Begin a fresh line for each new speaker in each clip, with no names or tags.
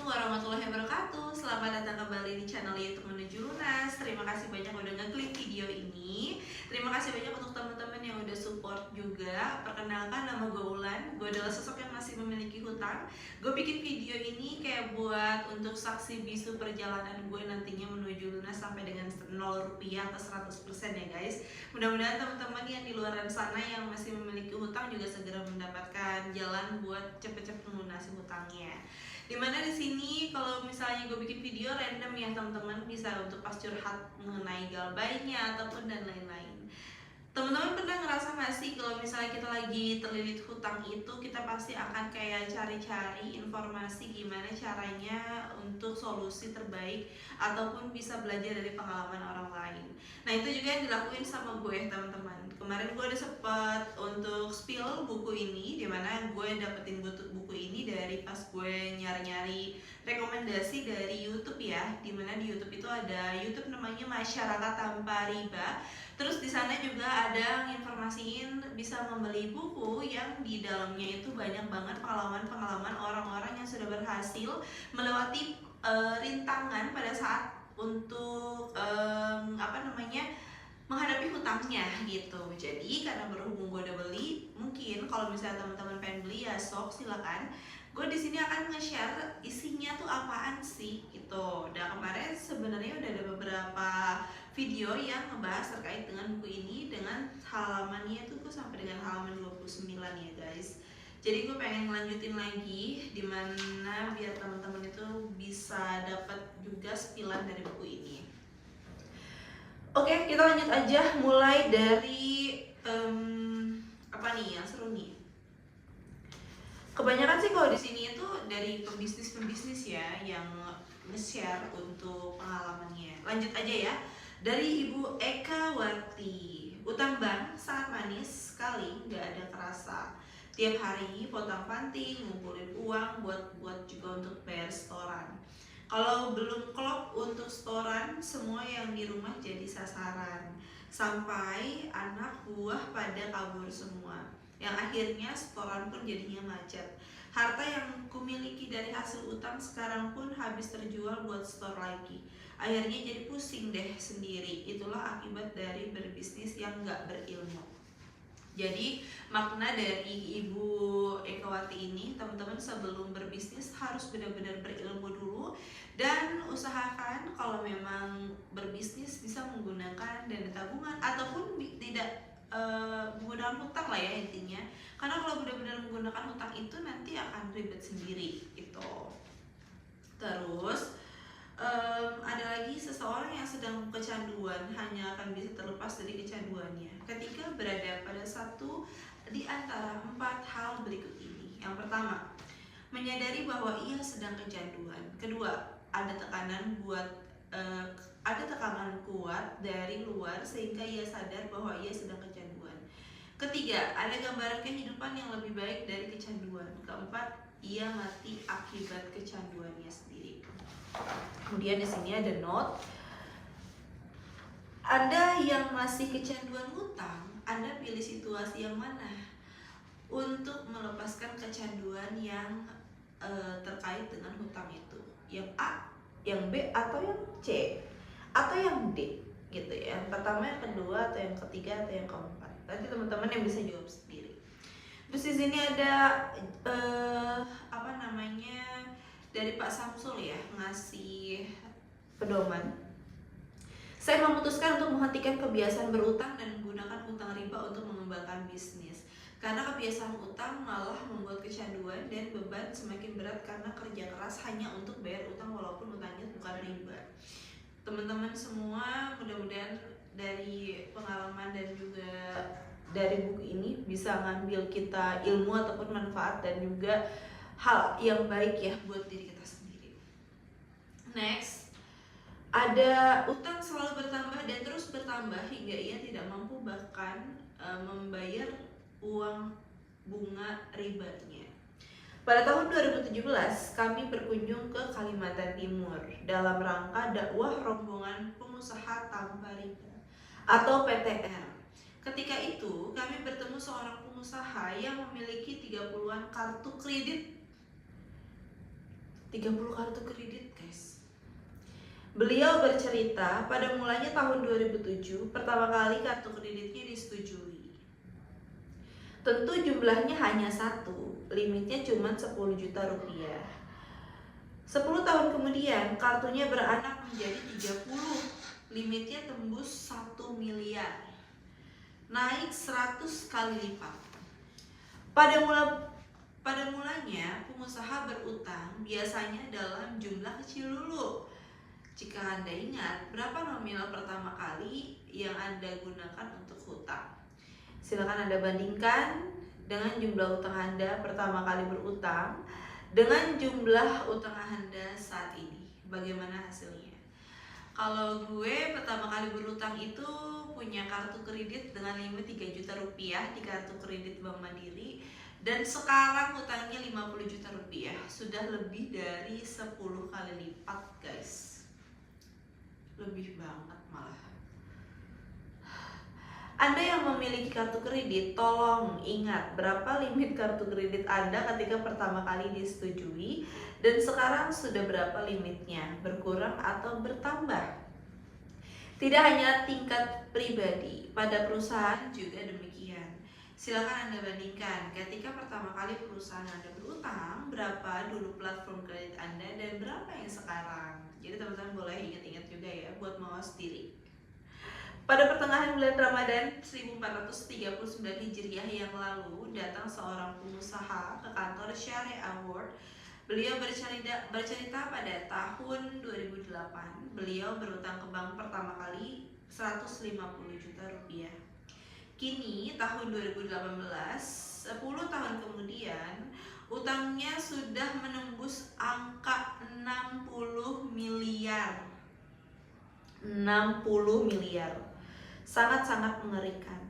warahmatullahi wabarakatuh. Selamat datang kembali di channel YouTube Menuju Lunas. Terima kasih banyak udah ngeklik video ini. Terima kasih banyak untuk teman-teman yang udah support juga. Perkenalkan, nama gue Ulan. Gue adalah sosok yang masih memiliki hutang. Gue bikin video ini kayak buat untuk saksi bisu perjalanan gue nantinya menuju lunas sampai dengan 0 rupiah atau 100% ya guys. Mudah-mudahan teman-teman yang di luar sana yang masih memiliki hutang juga segera mendapatkan jalan buat cepet-cepet melunasi hutangnya. Dimana di sini kalau misalnya gue bikin video random ya teman-teman, bisa untuk pas curhat mengenai galbainya ataupun dan lain-lain. Teman-teman pernah ngerasa nggak sih kalau misalnya kita lagi terlilit hutang itu kita pasti akan kayak cari-cari informasi gimana caranya untuk solusi terbaik ataupun bisa belajar dari pengalaman orang lain. Nah itu juga yang dilakuin sama gue teman-teman. Kemarin gue udah sempet untuk spill buku ini, dimana gue dapetin buku ini dari pas gue nyari-nyari rekomendasi dari YouTube ya, dimana di YouTube itu ada YouTube namanya Masyarakat Tanpa Riba. Terus di sana juga ada informasiin bisa membeli buku yang di dalamnya itu banyak banget pengalaman-pengalaman orang-orang yang sudah berhasil melewati rintangan pada saat untuk menghadapi hutangnya gitu. Jadi karena berhubung gue udah beli, mungkin kalau misalnya teman-teman pengen beli ya sok silakan. Gue di sini akan nge-share isinya tuh apaan sih gitu. Dan kemarin sebenarnya udah ada beberapa video yang ngebahas terkait dengan buku ini, dengan halamannya tuh sampai dengan halaman 29 ya guys. Jadi gue pengen ngelanjutin lagi dimana biar teman-teman itu bisa dapat juga spilan dari buku ini. Oke, kita lanjut aja mulai dari apa nih yang seru nih. Kebanyakan sih kalau di sini itu dari pembisnis ya yang nge-share untuk pengalamannya. Lanjut aja ya. Dari Ibu Eka Wati. Utang bank sangat manis sekali, nggak ada kerasa. Tiap hari potong-panting, ngumpulin uang buat juga untuk bayar setoran. Kalau belum klop untuk setoran, semua yang di rumah jadi sasaran. Sampai anak buah pada kabur semua. Yang akhirnya setoran pun jadinya macet. Harta yang kumiliki dari hasil utang sekarang pun habis terjual buat setor lagi. Akhirnya jadi pusing deh sendiri. Itulah akibat dari berbisnis yang gak berilmu. Jadi makna dari Ibu Ekawati ini, teman-teman sebelum berbisnis harus benar-benar berilmu dulu. Dan usahakan kalau memang berbisnis bisa menggunakan dana tabungan ataupun tidak menggunakan hutang lah ya intinya. Karena kalau benar-benar menggunakan hutang itu nanti akan ribet sendiri gitu. Terus ada lagi, seseorang yang sedang kecanduan hanya akan bisa terlepas dari kecanduannya ketika berada pada satu di antara 4 hal berikut ini. Yang pertama, menyadari bahwa ia sedang kecanduan. Kedua, ada tekanan kuat dari luar sehingga ia sadar bahwa ia sedang kecanduan. Ketiga, ada gambaran kehidupan yang lebih baik dari kecanduan. Keempat, ia mati akibat kecanduannya sendiri. Kemudian di sini ada note. Anda yang masih kecanduan hutang, Anda pilih situasi yang mana untuk melepaskan kecanduan yang terkait dengan hutang itu? Yang A, yang B, atau yang C, atau yang D gitu ya. Yang pertama, yang kedua, atau yang ketiga, atau yang keempat. Nanti teman-teman yang bisa jawab sendiri. Terus di sini ada dari Pak Samsul ya, ngasih pedoman. Saya memutuskan untuk menghentikan kebiasaan berutang dan menggunakan hutang riba untuk mengembangkan bisnis. Karena kebiasaan utang malah membuat kecanduan dan beban semakin berat karena kerja keras hanya untuk bayar utang walaupun utangnya bukan riba. Teman-teman semua, mudah-mudahan dari pengalaman dan juga dari buku ini bisa ngambil kita ilmu ataupun manfaat dan juga hal yang baik ya buat diri kita sendiri. Next, ada utang selalu bertambah dan terus bertambah hingga ia tidak mampu bahkan membayar uang bunga ribanya. Pada tahun 2017, kami berkunjung ke Kalimantan Timur dalam rangka dakwah rombongan pengusaha tanpa riba atau PTR. Ketika itu, kami bertemu seorang pengusaha yang memiliki 30-an kartu kredit 30 kartu kredit, guys. Beliau bercerita pada mulanya tahun 2007 pertama kali kartu kreditnya disetujui. Tentu jumlahnya hanya satu, limitnya cuma 10 juta rupiah. 10 tahun kemudian kartunya beranak menjadi 30, limitnya tembus 1 miliar, naik 100 kali lipat. Pada mulanya pengusaha berutang biasanya dalam jumlah kecil dulu. Jika Anda ingat, berapa nominal pertama kali yang Anda gunakan untuk hutang? Silakan Anda bandingkan dengan jumlah utang Anda pertama kali berutang dengan jumlah utang Anda saat ini. Bagaimana hasilnya? Kalau gue pertama kali berutang itu punya kartu kredit dengan limit 3 juta rupiah di kartu kredit Bank Mandiri, dan sekarang utangnya 50 juta rupiah. Sudah lebih dari 10 kali lipat, guys. Lebih banget malah. Anda yang memiliki kartu kredit, tolong ingat berapa limit kartu kredit Anda ketika pertama kali disetujui, dan sekarang sudah berapa limitnya, berkurang atau bertambah. Tidak hanya tingkat pribadi, pada perusahaan juga demikian. Silakan Anda bandingkan ketika pertama kali perusahaan Anda berutang, berapa dulu platform kredit Anda dan berapa yang sekarang. Jadi teman-teman boleh ingat-ingat juga ya buat mawas diri. Pada pertengahan bulan Ramadan 1439 Hijriah yang lalu, datang seorang pengusaha ke kantor Syariah Award. Beliau bercerita pada tahun 2008, beliau berutang ke bank pertama kali 150 juta rupiah. Kini tahun 2018, 10 tahun kemudian, utangnya sudah menembus angka 60 miliar. 60 miliar. Sangat-sangat mengerikan.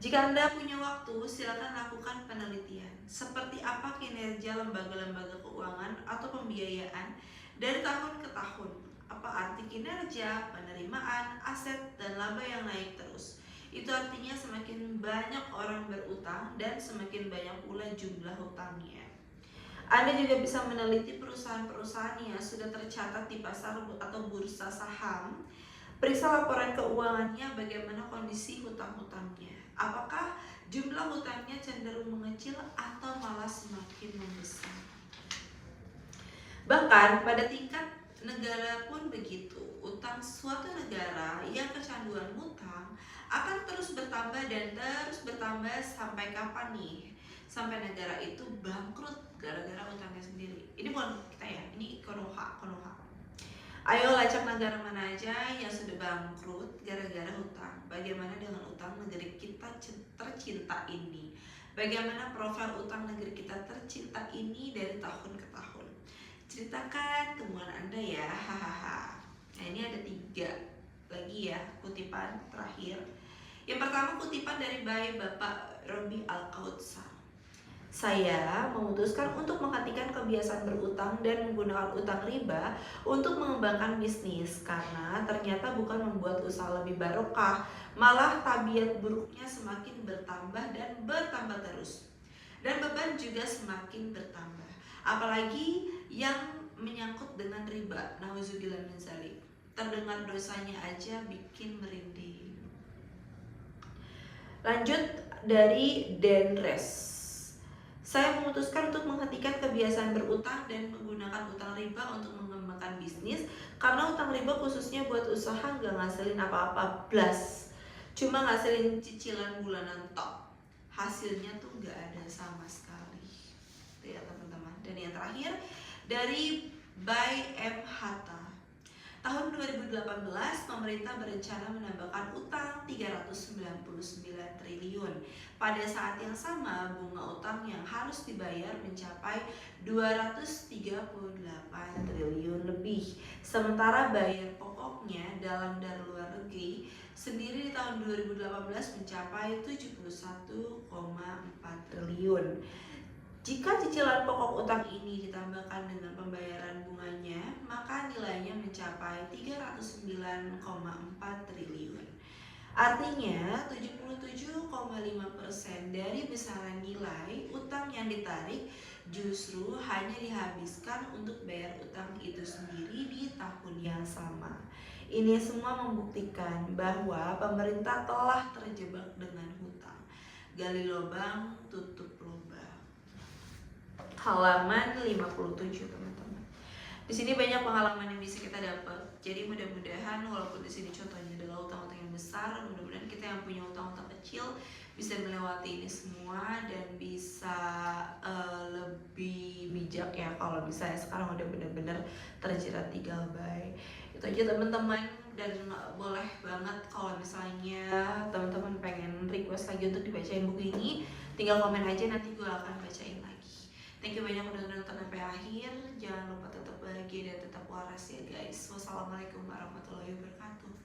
Jika Anda punya waktu, silakan lakukan penelitian. Seperti apa kinerja lembaga-lembaga keuangan atau pembiayaan dari tahun ke tahun. Apa arti kinerja, penerimaan, aset, dan laba yang naik terus. Itu artinya semakin banyak orang berutang dan semakin banyak pula jumlah hutangnya. Anda juga bisa meneliti perusahaan-perusahaan yang sudah tercatat di pasar atau bursa saham. Periksa laporan keuangannya, bagaimana kondisi hutang-hutangnya. Apakah jumlah hutangnya cenderung mengecil atau malah semakin membesar. Bahkan pada tingkat negara pun begitu. Utang suatu negara yang kecanduan hutang akan terus bertambah dan terus bertambah sampai kapan nih? Sampai negara itu bangkrut gara-gara utangnya sendiri. Ini bukan kita ya, ini Konoha. Ayo lacak negara mana aja yang sudah bangkrut gara-gara hutang. Bagaimana dengan utang negeri kita tercinta ini? Bagaimana profil utang negeri kita tercinta ini dari tahun ke tahun? Ceritakan temuan Anda ya, hahaha. Nah, ini ada 3 lagi ya kutipan terakhir. Yang pertama kutipan dari Bapak Robi Al-Kautsar. Saya memutuskan untuk menghentikan kebiasaan berutang dan menggunakan utang riba untuk mengembangkan bisnis, karena ternyata bukan membuat usaha lebih barokah, malah tabiat buruknya semakin bertambah dan bertambah terus. Dan beban juga semakin bertambah. Apalagi yang menyangkut dengan riba, nauzubillah min dzalik. Terdengar dosanya aja bikin merinding. Lanjut dari Denres. Saya memutuskan untuk menghentikan kebiasaan berutang dan menggunakan utang riba untuk mengembangkan bisnis, karena utang riba khususnya buat usaha nggak ngasilin apa-apa, plus cuma ngasilin cicilan bulanan tok. Hasilnya tuh nggak ada sama sekali. Itu ya teman-teman. Dan yang terakhir dari By M. Hatta. Tahun 2018, pemerintah berencana menambahkan utang 399 triliun. Pada saat yang sama, bunga utang yang harus dibayar mencapai 238 triliun lebih. Sementara bayar pokoknya dalam dan luar negeri sendiri di tahun 2018 mencapai 71,4 triliun. Jika cicilan pokok utang ini ditambahkan dengan pembayaran bunganya, maka nilainya mencapai 309,4 triliun. Artinya 77,5% dari besaran nilai utang yang ditarik justru hanya dihabiskan untuk bayar utang hutang itu sendiri di tahun yang sama. Ini semua membuktikan bahwa pemerintah telah terjebak dengan hutang. Gali lubang, tutup lubang. Halaman 57 teman-teman. Di sini banyak pengalaman yang bisa kita dapat. Jadi mudah-mudahan walaupun di sini contohnya adalah utang-utang yang besar, mudah-mudahan kita yang punya utang-utang kecil bisa melewati ini semua dan bisa lebih bijak ya kalau misalnya sekarang udah benar-benar terjerat di galbay. Itu aja teman-teman, dan boleh banget kalau misalnya teman-teman pengen request lagi untuk dibacain buku ini, tinggal komen aja, nanti gue akan bacain lagi. Thank you banyak udah nonton sampai akhir. Jangan lupa tetap bahagia dan tetap waras ya guys. Wassalamualaikum warahmatullahi wabarakatuh.